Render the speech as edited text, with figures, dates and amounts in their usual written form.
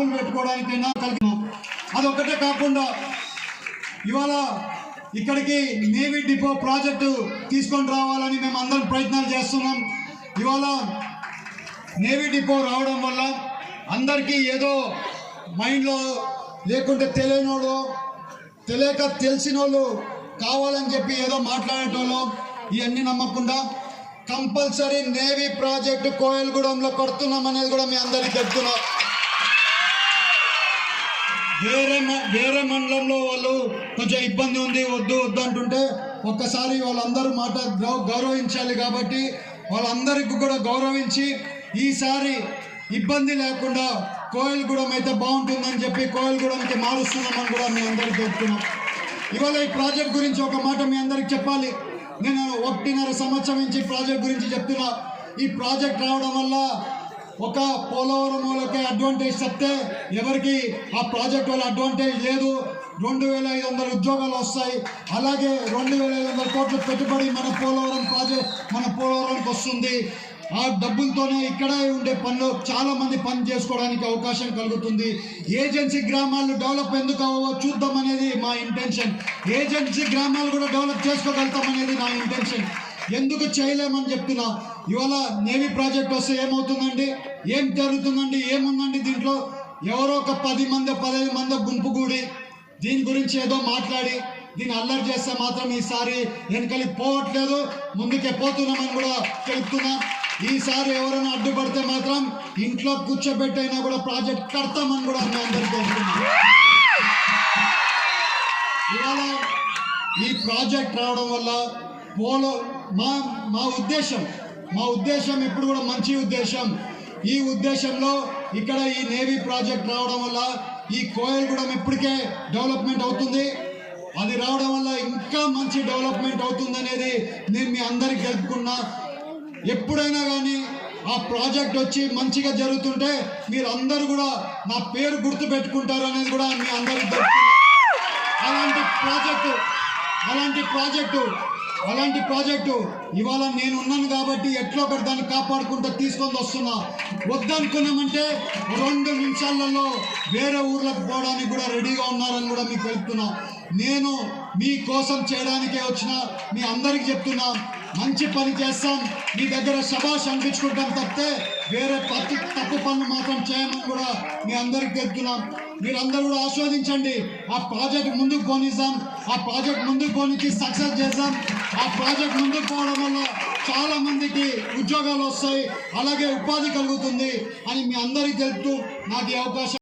షాపులు పెట్టుకోవడానికైనా కలిగినాం. అదొక్కటే కాకుండా ఇవాళ ఇక్కడికి నేవీ డిపో ప్రాజెక్టు తీసుకొని రావాలని మేము అందరం ప్రయత్నాలు చేస్తున్నాం. ఇవాళ నేవీ డిపో రావడం వల్ల అందరికీ ఏదో మైండ్లో లేకుంటే తెలియనోళ్ళు తెలియక తెలిసినోళ్ళు కావాలని చెప్పి ఏదో మాట్లాడేటోళ్ళు ఇవన్నీ నమ్మకుండా కంపల్సరీ నేవీ ప్రాజెక్టు కోయలగూడెంలో కడుతున్నాం అనేది కూడా మీ అందరికీ చెప్తున్నాం. వేరే మండలంలో వాళ్ళు కొంచెం ఇబ్బంది ఉంది వద్దు వద్దు అంటుంటే ఒక్కసారి వాళ్ళందరూ మాట గౌరవించాలి. కాబట్టి వాళ్ళందరికీ కూడా గౌరవించి ఈసారి ఇబ్బంది లేకుండా కోయలగూడెం అయితే బాగుంటుందని చెప్పి కోయలగూడెంకి మారుస్తున్నామని కూడా మీ అందరికీ చెప్తున్నాం. ఇవాళ ఈ ప్రాజెక్ట్ గురించి ఒక మాట మీ అందరికి చెప్పాలి. నేను 1.5 సంవత్సరం నుంచి ప్రాజెక్ట్ గురించి చెప్తున్నా. ఈ ప్రాజెక్ట్ రావడం వల్ల ఒక పోలవరం వాళ్ళకి అడ్వాంటేజ్ చెప్తే ఎవరికి ఆ ప్రాజెక్ట్ వల్ల అడ్వాంటేజ్ లేదు. 2500 ఉద్యోగాలు వస్తాయి. అలాగే 2500 కోట్ల పెట్టుబడి మన పోలవరంకి వస్తుంది. ఆ డబ్బులతోనే ఇక్కడే ఉండే పనులు చాలా మంది పని చేసుకోవడానికి అవకాశం కలుగుతుంది. ఏజెన్సీ గ్రామాలు డెవలప్ ఎందుకు అవ్వవో చూద్దాం అనేది మా ఇంటెన్షన్. ఏజెన్సీ గ్రామాలు కూడా డెవలప్ చేసుకోగలుగుతాం అనేది నా ఇంటెన్షన్. ఎందుకు చేయలేమని చెప్తున్నా. ఇవాళ నేవీ ప్రాజెక్ట్ వస్తే ఏమవుతుందండి, ఏం జరుగుతుందండి, ఏముందండి దీంట్లో? ఎవరో ఒక 10 మంది 15 మంది గుంపు కూడి దీని గురించి ఏదో మాట్లాడి దీన్ని అల్లరి చేస్తే మాత్రం ఈసారి వెనకలి పోవట్లేదు, ముందుకే పోతున్నామని కూడా చెప్తున్నా. ఈసారి ఎవరైనా అడ్డుపడితే మాత్రం ఇంట్లో కూర్చోబెట్టైనా కూడా ప్రాజెక్ట్ కడతామని కూడా మీ అందరికీ చెప్తున్నా. ఇవాళ ఈ ప్రాజెక్ట్ రావడం వల్ల మా ఉద్దేశం ఎప్పుడు కూడా మంచి ఉద్దేశం. ఈ ఉద్దేశంలో ఇక్కడ ఈ నేవీ ప్రాజెక్ట్ రావడం వల్ల ఈ కోయలగూడెం ఇప్పటికే డెవలప్మెంట్ అవుతుంది. అది రావడం వల్ల ఇంకా మంచి డెవలప్మెంట్ అవుతుంది అనేది నేను మీ అందరికి తెలుపుకున్నా. ఎప్పుడైనా కానీ ఆ ప్రాజెక్ట్ వచ్చి మంచిగా జరుగుతుంటే మీరు అందరూ కూడా నా పేరు గుర్తు పెట్టుకుంటారు అనేది కూడా మీ అందరికి తెలుపుకున్నా. అలాంటి ప్రాజెక్టు ఇవాళ నేను ఉన్నాను కాబట్టి ఎట్లా ఒకటి దాన్ని కాపాడుకుంటూ తీసుకొని వస్తున్నా. వద్దనుకున్నామంటే 2 నిమిషాలలో వేరే ఊర్లకు పోవడానికి కూడా రెడీగా ఉన్నారని కూడా మీకు తెలుపుతున్నా. నేను మీ కోసం చేయడానికే వచ్చిన మీ అందరికి చెప్తున్నా, మంచి పని చేస్తాం, మీ దగ్గర శభాష్ అనిపించుకుంటాం తప్పితే వేరే తప్పు పనులు మాత్రం చేయమని కూడా మీ అందరికి చెప్తున్నాం. మీరందరూ కూడా ఆస్వాదించండి. ఆ ప్రాజెక్ట్ ముందుకు పోనిస్తాం, ఆ ప్రాజెక్ట్ ముందుకు పోనిచ్చి సక్సెస్ చేద్దాం. ఆ ప్రాజెక్ట్ ముందుకు పోవడం వల్ల చాలా మందికి ఉద్యోగాలు వస్తాయి, అలాగే ఉపాధి కలుగుతుంది అని మీ అందరికీ తెలుపుతూ నాకు ఈ అవకాశం